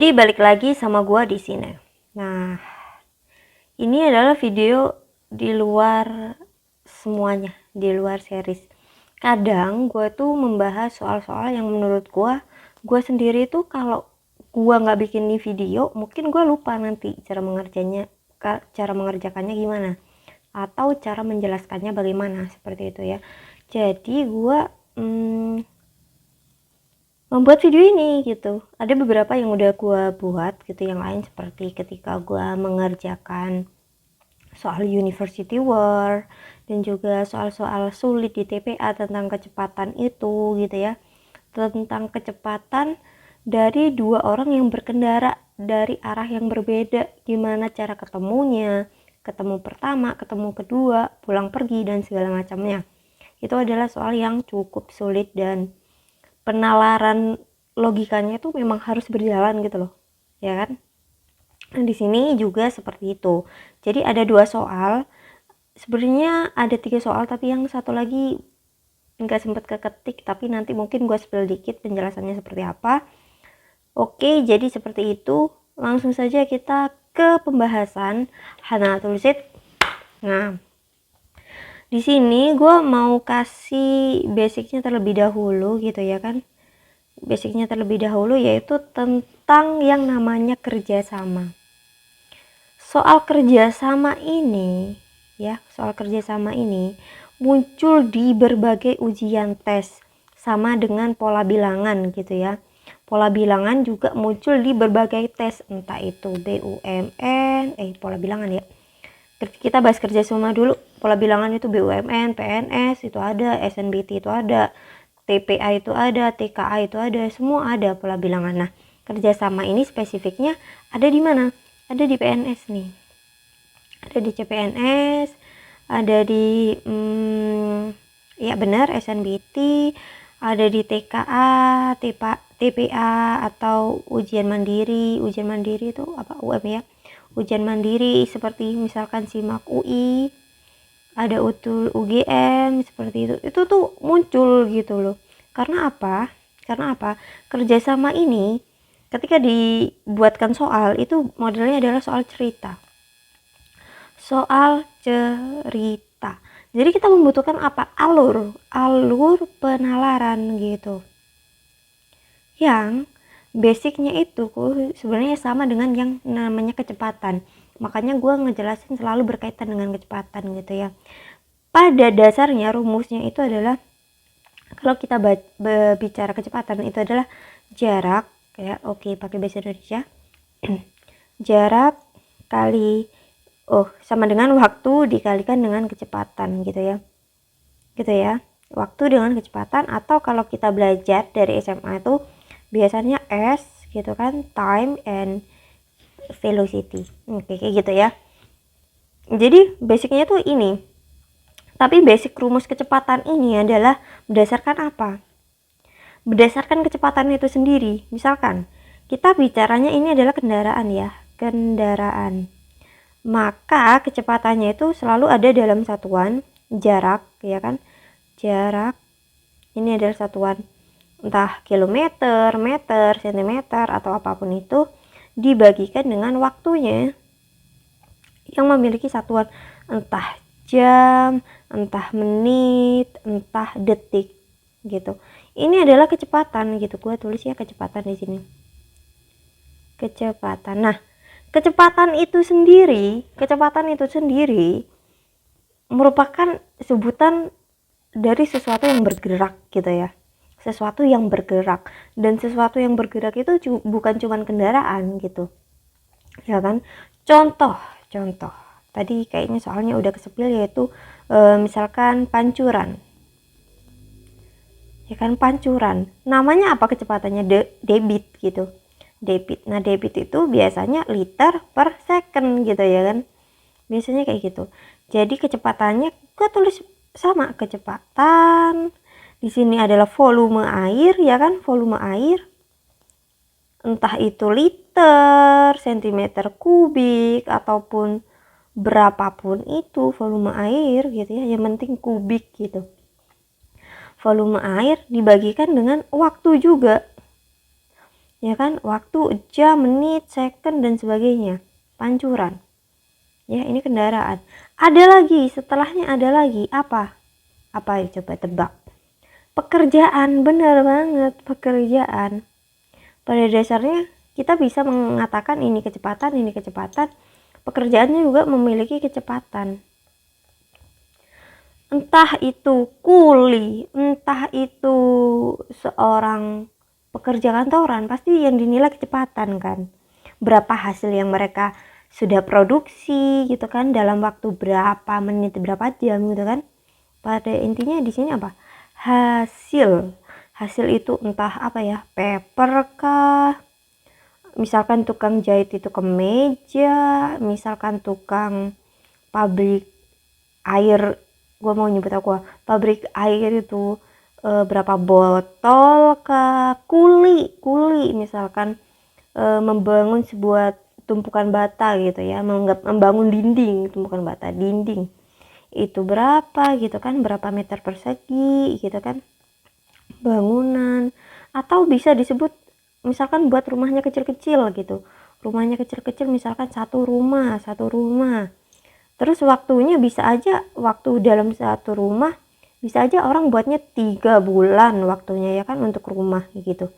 Jadi balik lagi sama gua di sini. Nah, ini adalah video di luar semuanya, di luar series. Kadang gua tuh membahas soal-soal yang menurut gua sendiri tuh kalau gua nggak bikin di video, mungkin gua lupa nanti cara mengerjakannya gimana, atau cara menjelaskannya bagaimana, seperti itu ya. Jadi gua membuat video ini gitu. Ada beberapa yang udah gue buat gitu, yang lain seperti ketika gue mengerjakan soal University War dan juga soal-soal sulit di TPA tentang kecepatan itu gitu ya, tentang kecepatan dari dua orang yang berkendara dari arah yang berbeda, gimana cara ketemunya, ketemu pertama, ketemu kedua, pulang pergi dan segala macamnya. Itu adalah soal yang cukup sulit dan penalaran logikanya tuh memang harus berjalan gitu loh, ya kan? Nah, di sini juga seperti itu. Jadi ada dua soal. Sebenarnya ada 3 soal, tapi yang satu lagi nggak sempet keketik, tapi nanti mungkin gue spill dikit penjelasannya seperti apa. Oke, jadi seperti itu. Langsung saja kita ke pembahasan Hana Tulsit. Nah, di sini gue mau kasih basicnya terlebih dahulu gitu ya kan. Basicnya terlebih dahulu yaitu tentang yang namanya kerjasama. Soal kerjasama ini muncul di berbagai ujian tes, sama dengan pola bilangan gitu ya. Pola bilangan juga muncul di berbagai tes, entah itu BUMN, pola bilangan ya. Kita bahas kerjasama dulu. Pola bilangan itu BUMN, PNS itu ada, SNBT itu ada, TPA itu ada, TKA itu ada, semua ada pola bilangan. Nah, kerjasama ini spesifiknya ada di mana? Ada di PNS nih. Ada di CPNS, ada di ya benar SNBT, ada di TKA, TPA atau ujian mandiri. Ujian mandiri itu apa? UM ya. Ujian mandiri seperti misalkan SIMAK UI, ada UTUL UGM seperti itu tuh muncul gitu loh. Karena apa? Kerjasama ini ketika dibuatkan soal itu modelnya adalah soal cerita. Jadi kita membutuhkan apa? Alur penalaran gitu. Yang basicnya itu sebenarnya sama dengan yang namanya kecepatan. Makanya gue ngejelasin selalu berkaitan dengan kecepatan gitu ya. Pada dasarnya rumusnya itu adalah, kalau kita bicara kecepatan itu adalah jarak ya, oke pakai bahasa Indonesia. Jarak kali sama dengan waktu dikalikan dengan kecepatan gitu ya. Waktu dengan kecepatan, atau kalau kita belajar dari SMA itu biasanya S gitu kan, time and velocity. Oke, kayak gitu ya. Jadi basicnya tuh ini. Tapi basic rumus kecepatan ini adalah berdasarkan apa? Berdasarkan kecepatan itu sendiri. Misalkan kita bicaranya ini adalah kendaraan ya, kendaraan. Maka kecepatannya itu selalu ada dalam satuan jarak ya kan. Jarak ini adalah satuan entah kilometer, meter, sentimeter atau apapun itu, dibagikan dengan waktunya yang memiliki satuan entah jam, entah menit, entah detik gitu. Ini adalah kecepatan gitu. Gue tulis ya kecepatan di sini. Kecepatan. Nah, kecepatan itu sendiri merupakan sebutan dari sesuatu yang bergerak gitu ya. Sesuatu yang bergerak, dan sesuatu yang bergerak itu bukan cuma kendaraan gitu. Ya kan? Contoh. Tadi kayaknya soalnya udah kesepil, yaitu misalkan pancuran. Ya kan, pancuran. Namanya apa kecepatannya? Debit gitu. Debit. Nah, debit itu biasanya liter per second gitu ya kan. Biasanya kayak gitu. Jadi kecepatannya gue tulis sama, kecepatan di sini adalah volume air ya kan, volume air. Entah itu liter, sentimeter kubik ataupun berapapun itu volume air gitu ya, yang penting kubik gitu. Volume air dibagikan dengan waktu juga. ya kan, waktu, jam, menit, second dan sebagainya, pancuran. Ya, ini kendaraan. Ada lagi, setelahnya ada lagi, apa coba tebak? Pekerjaan, benar banget, pekerjaan. Pada dasarnya kita bisa mengatakan ini kecepatan, pekerjaannya juga memiliki kecepatan. Entah itu kuli, entah itu seorang pekerja kantoran, pasti yang dinilai kecepatan kan. Berapa hasil yang mereka sudah produksi gitu kan, dalam waktu berapa menit, berapa jam gitu kan. Pada intinya di sini apa? Hasil itu entah apa ya, paper kah, misalkan tukang jahit itu kemeja, misalkan tukang pabrik air, gue mau nyebut pabrik air itu berapa botol kah, kuli misalkan membangun sebuah tumpukan bata gitu ya, membangun dinding, tumpukan bata dinding itu berapa gitu kan, berapa meter persegi gitu kan bangunan. Atau bisa disebut misalkan buat rumahnya kecil-kecil gitu, rumahnya kecil-kecil misalkan satu rumah, terus waktunya bisa aja, waktu dalam satu rumah bisa aja orang buatnya 3 bulan waktunya ya kan untuk rumah gitu.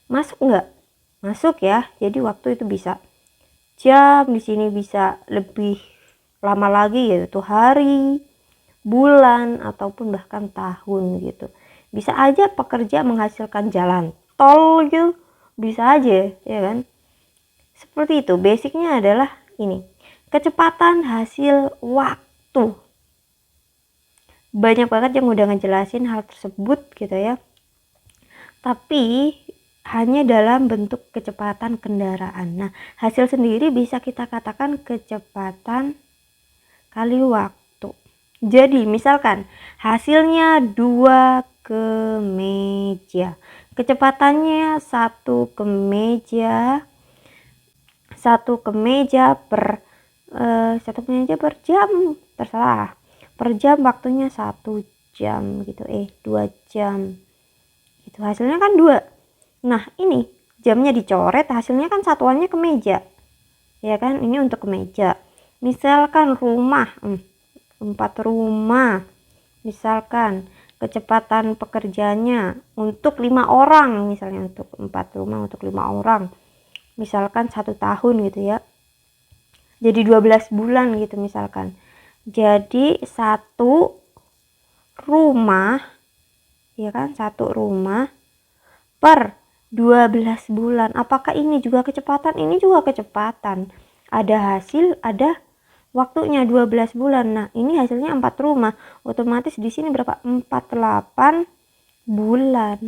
Masuk nggak? Masuk ya. Jadi waktu itu bisa jam, di sini bisa lebih lama lagi yaitu hari, bulan, ataupun bahkan tahun gitu. Bisa aja pekerja menghasilkan jalan tol gitu, bisa aja ya kan. Seperti itu, basicnya adalah ini, kecepatan hasil waktu. Banyak banget yang udah ngejelasin hal tersebut gitu ya, tapi hanya dalam bentuk kecepatan kendaraan. Nah, hasil sendiri bisa kita katakan kecepatan kali waktu. Jadi misalkan hasilnya 2 kemeja, kecepatannya 1 kemeja per 1 kemeja per jam, terserah, per jam waktunya 1 jam gitu, 2 jam gitu, hasilnya kan 2. Nah ini jamnya dicoret, hasilnya kan satuannya kemeja ya kan, ini untuk kemeja. Misalkan rumah 4 rumah, misalkan kecepatan pekerjanya untuk 5 orang, misalnya untuk 4 rumah untuk 5 orang, misalkan 1 tahun gitu ya, jadi 12 bulan gitu misalkan. Jadi 1 rumah ya kan, 1 rumah per 12 bulan. Apakah ini juga kecepatan? Ini juga kecepatan. Ada hasil, ada waktunya 12 bulan. Nah, ini hasilnya 4 rumah. Otomatis di sini berapa? 48 bulan.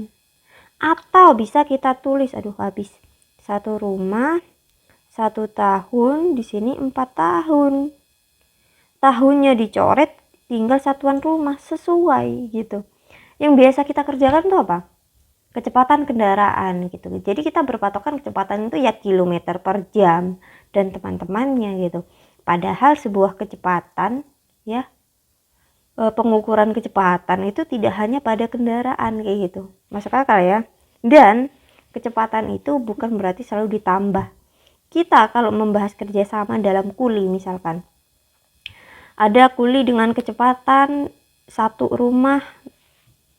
Atau bisa kita tulis, habis. 1 rumah 1 tahun, di sini 4 tahun. Tahunnya dicoret, tinggal satuan rumah, sesuai gitu. Yang biasa kita kerjakan tuh apa? Kecepatan kendaraan gitu. Jadi kita berpatokan kecepatan itu ya kilometer per jam dan teman-temannya gitu. Padahal sebuah kecepatan ya, pengukuran kecepatan itu tidak hanya pada kendaraan kayak gitu. Masuk akal ya. Dan kecepatan itu bukan berarti selalu ditambah. Kita kalau membahas kerjasama dalam kuli misalkan, ada kuli dengan kecepatan 1 rumah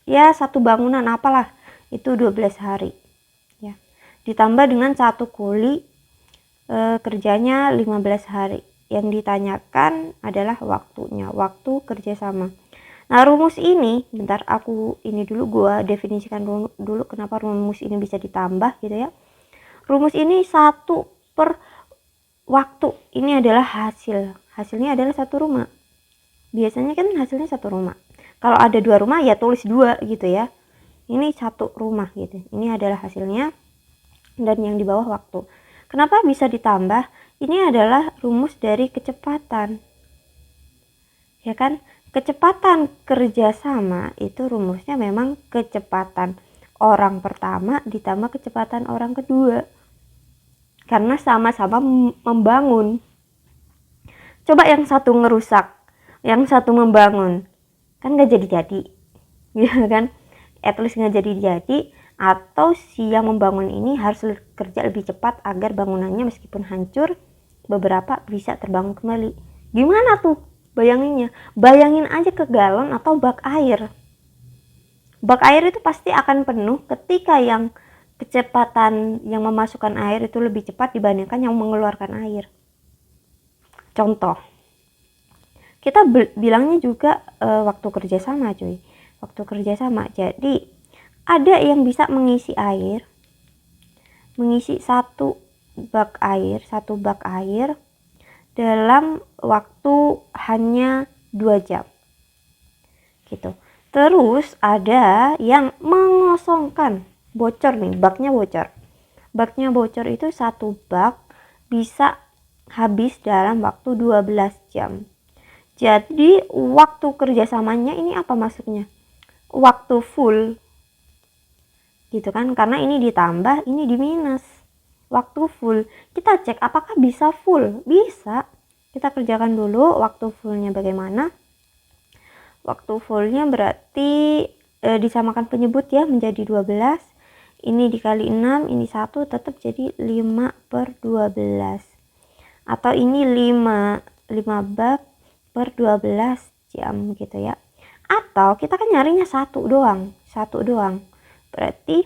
ya, 1 bangunan apalah itu 12 hari ya, ditambah dengan 1 kuli kerjanya 15 hari. Yang ditanyakan adalah waktunya, waktu kerjasama. Nah, rumus ini bentar aku ini dulu, gua definisikan dulu kenapa rumus ini bisa ditambah gitu ya. Rumus ini 1 per waktu, ini adalah hasilnya adalah 1 rumah. Biasanya kan hasilnya 1 rumah. Kalau ada 2 rumah ya tulis 2 gitu ya. Ini 1 rumah gitu. Ini adalah hasilnya dan yang di bawah waktu. Kenapa bisa ditambah? Ini adalah rumus dari kecepatan. Ya kan? Kecepatan kerjasama itu rumusnya memang kecepatan orang pertama ditambah kecepatan orang kedua. Karena sama-sama membangun. Coba yang satu ngerusak, yang satu membangun, kan gak jadi-jadi. Ya kan? At least gak jadi-jadi. atau si yang membangun ini harus kerja lebih cepat agar bangunannya meskipun hancur beberapa bisa terbangun kembali. Gimana tuh bayanginnya? Bayangin aja ke galon atau bak air. Bak air itu pasti akan penuh ketika yang kecepatan yang memasukkan air itu lebih cepat dibandingkan yang mengeluarkan air. Contoh, kita bilangnya juga waktu kerja sama cuy, waktu kerja sama. Jadi ada yang bisa mengisi air, mengisi satu bak air dalam waktu hanya 2 jam gitu. Terus ada yang mengosongkan, bocor nih, baknya bocor itu satu bak bisa habis dalam waktu 12 jam. Jadi waktu kerjasamanya ini apa maksudnya? Waktu full gitu kan, karena ini ditambah ini diminus. Waktu full, kita cek apakah bisa full. Bisa, kita kerjakan dulu waktu fullnya bagaimana. Waktu fullnya berarti disamakan penyebut ya menjadi 12. Ini dikali 6, ini 1, tetap jadi 5/12. Atau ini 5 bak per 12 jam gitu ya. Atau kita kan nyarinya satu doang. Berarti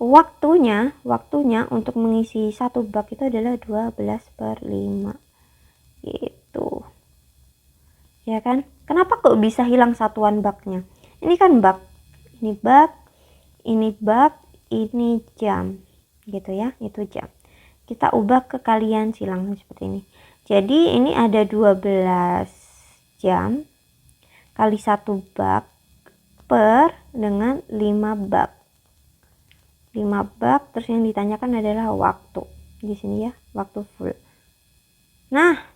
waktunya untuk mengisi satu bak itu adalah 12/5 gitu. Ya kan? Kenapa kok bisa hilang satuan baknya? Ini kan bak, ini bak, ini bak, ini jam gitu ya, itu jam. Kita ubah ke kalian silang seperti ini. Jadi ini ada 12 jam kali 1 bak per dengan 5 bak. 5 bak, terus yang ditanyakan adalah waktu. Di sini ya, waktu full. Nah,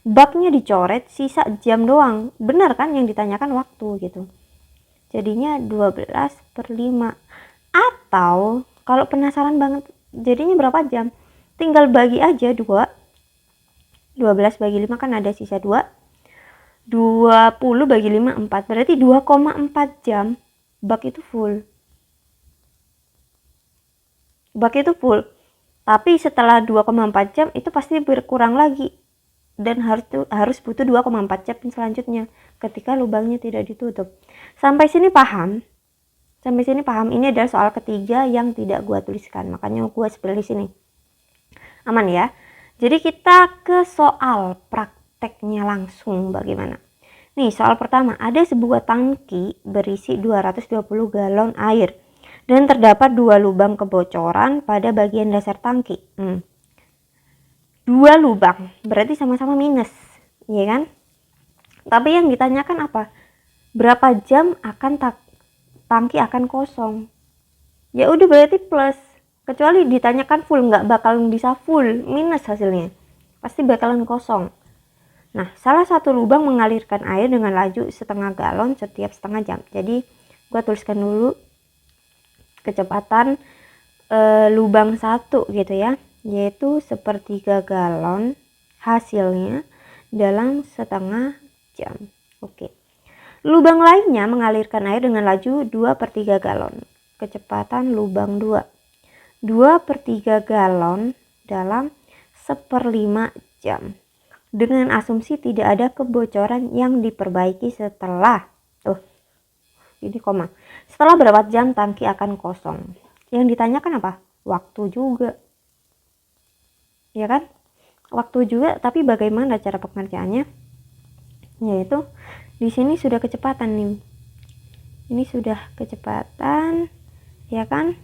baknya dicoret, sisa jam doang. Benar kan yang ditanyakan waktu gitu. Jadinya 12/5. Atau kalau penasaran banget jadinya berapa jam, tinggal bagi aja 2. 12 bagi 5 kan ada sisa 2. 20 bagi 5 4. Berarti 2,4 jam bak itu full. Bak itu full. Tapi setelah 2,4 jam itu pasti berkurang lagi. Dan harus butuh 2,4 jam selanjutnya ketika lubangnya tidak ditutup. Sampai sini paham? Ini adalah soal ketiga yang tidak gua tuliskan, makanya gua seperti sini. Aman ya? Jadi kita ke soal prakteknya langsung bagaimana. Nih, soal pertama, ada sebuah tangki berisi 220 galon air dan terdapat 2 lubang kebocoran pada bagian dasar tangki. 2 lubang, berarti sama-sama minus, ya kan? Tapi yang ditanyakan apa? Berapa jam akan tangki akan kosong? Ya udah berarti plus. Kecuali ditanyakan full, nggak bakalan bisa full, minus hasilnya. Pasti bakalan kosong. Nah, salah satu lubang mengalirkan air dengan laju setengah galon setiap setengah jam. Jadi, gua tuliskan dulu kecepatan lubang 1 gitu ya, yaitu 1/3 galon hasilnya dalam setengah jam. Oke. Lubang lainnya mengalirkan air dengan laju 2/3 galon. Kecepatan lubang 2. 2/3 galon dalam 1/5 jam. Dengan asumsi tidak ada kebocoran yang diperbaiki setelah ini koma. Setelah berapa jam tangki akan kosong? Yang ditanyakan apa? Waktu juga. Ya kan? Waktu juga, tapi bagaimana cara pengerjaannya? Yaitu di sini sudah kecepatan nih. Ini sudah kecepatan, ya kan?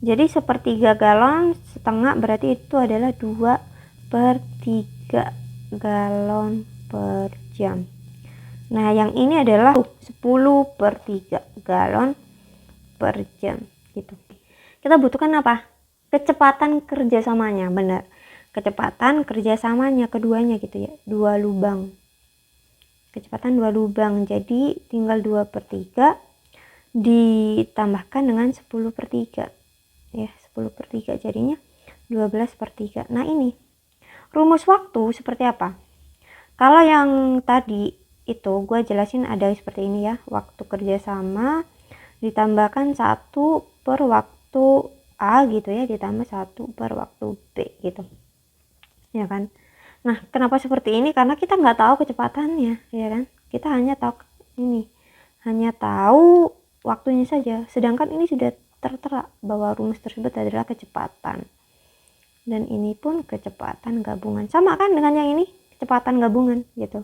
Jadi 1/3 galon setengah berarti itu adalah 2/3 galon per jam. Nah, yang ini adalah 10/3 galon per jam gitu. Kita butuhkan apa? Kecepatan kerjasamanya, benar. Kecepatan kerjasamanya keduanya gitu ya. 2 lubang. Kecepatan 2 lubang. Jadi tinggal 2/3 ditambahkan dengan 10/3. Ya, 10/3 jadinya 12/3. Nah, ini rumus waktu seperti apa? Kalau yang tadi itu gue jelasin ada seperti ini ya, waktu kerja sama ditambahkan 1 per waktu A gitu ya, ditambah 1 per waktu B gitu ya kan. Nah kenapa seperti ini, karena kita nggak tahu kecepatannya ya kan, kita hanya tahu waktunya saja, sedangkan ini sudah tertera bahwa rumus tersebut adalah kecepatan, dan ini pun kecepatan gabungan, sama kan dengan yang ini, kecepatan gabungan gitu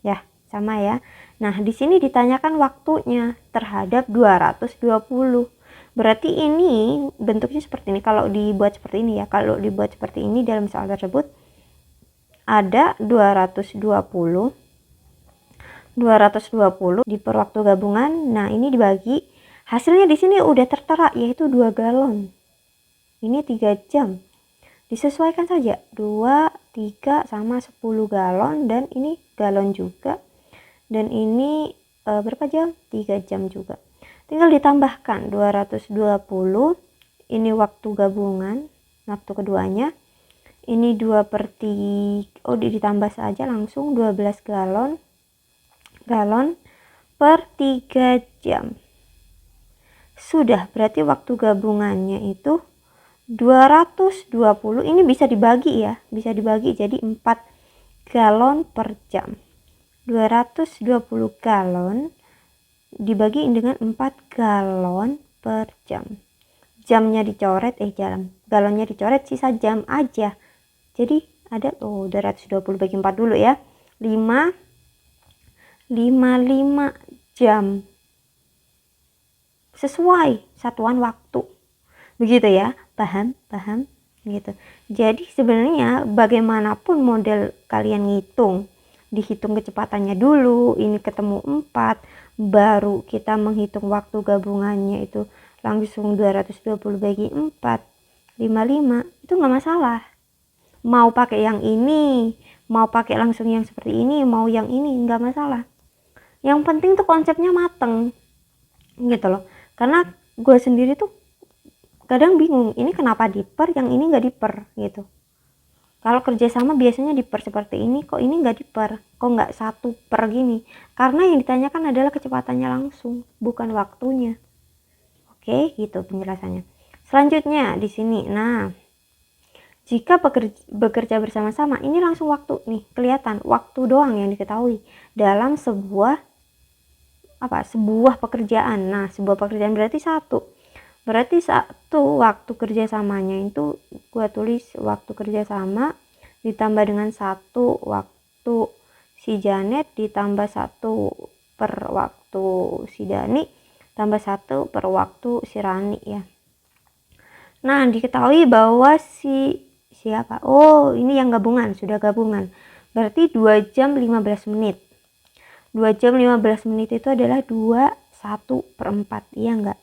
ya, sama ya. Nah di sini ditanyakan waktunya terhadap 220, berarti ini bentuknya seperti ini. Kalau dibuat seperti ini ya, kalau dibuat seperti ini dalam soal tersebut ada 220 di per waktu gabungan. Nah ini dibagi, hasilnya di sini udah tertera yaitu 2 galon, ini 3 jam, disesuaikan saja 2, 3 sama 10 galon, dan ini galon juga, dan ini berapa jam, 3 jam juga. Tinggal ditambahkan 220, ini waktu gabungan, waktu keduanya, ini 2 per 3, ditambah saja langsung 12 galon per 3 jam. Sudah, berarti waktu gabungannya itu 220, ini bisa dibagi ya, bisa dibagi jadi 4 galon per jam. 220 galon dibagi dengan 4 galon per jam. Jamnya dicoret, galonnya dicoret, sisa jam aja. Jadi ada 220 bagi 4 dulu ya. 55 jam. Sesuai satuan waktu. Begitu ya. Paham gitu. Jadi sebenarnya bagaimanapun model kalian dihitung kecepatannya dulu, ini ketemu 4, baru kita menghitung waktu gabungannya itu langsung 220 bagi 4, 55, itu nggak masalah. Mau pakai yang ini, mau pakai langsung yang seperti ini, mau yang ini, nggak masalah. Yang penting tuh konsepnya mateng gitu loh. Karena gue sendiri tuh kadang bingung, ini kenapa diper, yang ini nggak diper gitu. Kalau kerjasama biasanya diper seperti ini, kok ini nggak diper, kok nggak 1 per gini. Karena yang ditanyakan adalah kecepatannya langsung, bukan waktunya. Oke, gitu penjelasannya. Selanjutnya di sini, nah jika bekerja bersama-sama, ini langsung waktu nih, kelihatan waktu doang yang diketahui dalam sebuah pekerjaan. Nah sebuah pekerjaan berarti satu waktu kerjasamanya itu gua tulis waktu kerjasama ditambah dengan 1 waktu si Janet, ditambah 1 per waktu si Dani, tambah 1 per waktu si Rani ya. Nah diketahui bahwa siapa, ini yang gabungan, sudah gabungan, berarti 2 jam 15 menit. 2 jam 15 menit itu adalah 1/4, iya enggak?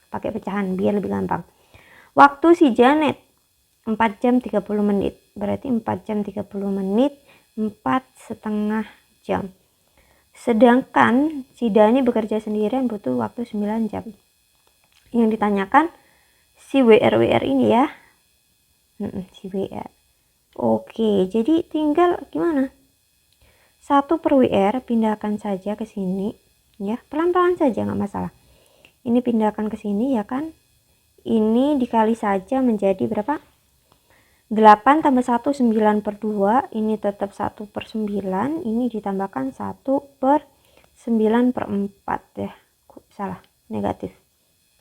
Pakai pecahan biar lebih gampang. Waktu si Janet 4 jam 30 menit, berarti 4 jam 30 menit 4,5 jam. Sedangkan si Dani bekerja sendirian butuh waktu 9 jam. Yang ditanyakan si WR ini ya, si WR. Oke, jadi tinggal gimana? 1 per WR pindahkan saja ke sini ya, pelan-pelan saja nggak masalah. Ini pindahkan ke sini ya kan, ini dikali saja menjadi berapa, 8 tambah 1 9 per 2, ini tetap 1 per 9, ini ditambahkan 1 per 9 per 4 ya, salah, negatif.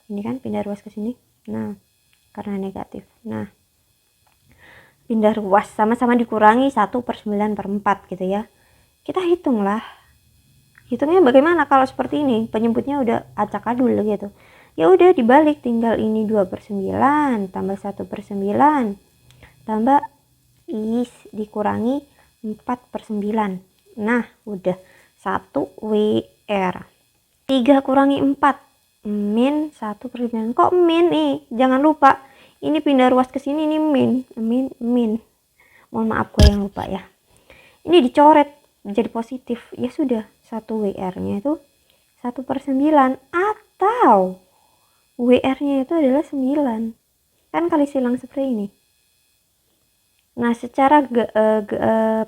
Ini kan pindah ruas ke sini, nah karena negatif, nah pindah ruas sama-sama dikurangi 1 per 9 per 4 gitu ya. Kita hitunglah, hitungnya bagaimana kalau seperti ini, penyebutnya udah acak-adul gitu. Ya udah dibalik, tinggal ini 2 per 9 tambah 1 per 9 tambah dikurangi 4 per 9. Nah udah 1 WR. 3 kurangi 4 min 1 per 9. Kok min nih, jangan lupa ini pindah ruas ke sini, ini min. Mohon maaf gue yang lupa ya. Ini dicoret jadi positif, ya sudah 1 WR nya itu 1 per 9, atau WR nya itu adalah 9 kan, kali silang seperti ini. Nah secara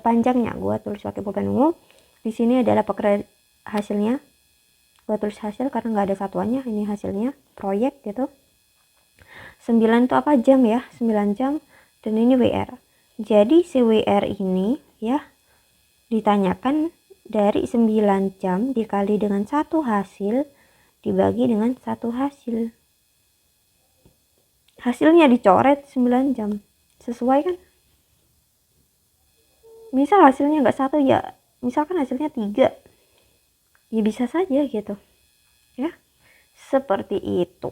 panjangnya gue tulis pakai pulpen ungu. Di sini adalah hasilnya gue tulis hasil karena nggak ada satuannya, ini hasilnya proyek gitu. 9 itu apa, jam ya, 9 jam, dan ini WR. Jadi si WR ini ya ditanyakan dari 9 jam dikali dengan satu hasil dibagi dengan satu hasil, hasilnya dicoret 9 jam, sesuai kan. Misal hasilnya nggak satu ya, misalkan hasilnya 3, ya bisa saja gitu ya, seperti itu.